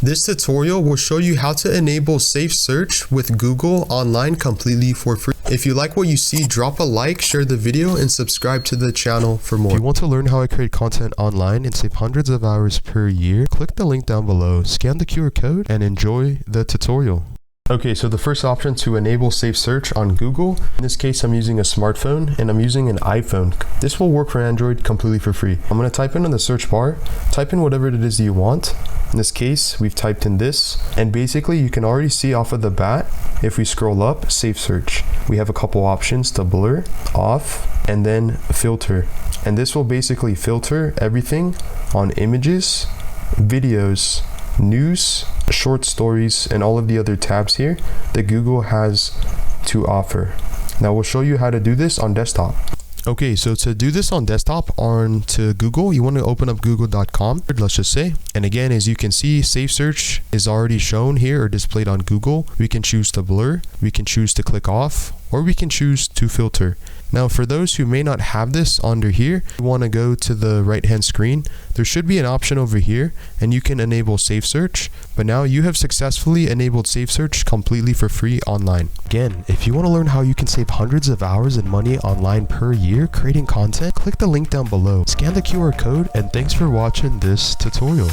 This tutorial will show you how to enable safe search with Google online completely for free. If you like what you see, drop a like, share the video, and subscribe to the channel for more. If you want to learn how I create content online and save hundreds of hours per year, click the link down below, scan the QR code, and enjoy the tutorial. Okay, so the first option to enable safe search on Google. In this case, I'm using a smartphone and I'm using an iPhone. This will work for Android completely for free. I'm going to type in the search bar, type in whatever it is you want. In this case, we've typed in this, and basically you can already see off of the bat, if we scroll up, safe search. We have a couple options to blur, off, and then filter. And this will basically filter everything on images, videos, news, short stories, and all of the other tabs here that Google has to offer. Now we'll show you how to do this on desktop. Okay, so to do this on desktop onto Google, you want to open up google.com, let's just say. And again, as you can see, safe search is already shown here or displayed on Google. We can choose to blur, we can choose to click off, or we can choose to filter. Now, for those who may not have this under here, you want to go to the right hand screen. There should be an option over here and you can enable safe search. But now you have successfully enabled safe search completely for free online. Again, if you want to learn how you can save hundreds of hours and money online per year creating content, click the link down below, scan the QR code, and thanks for watching this tutorial.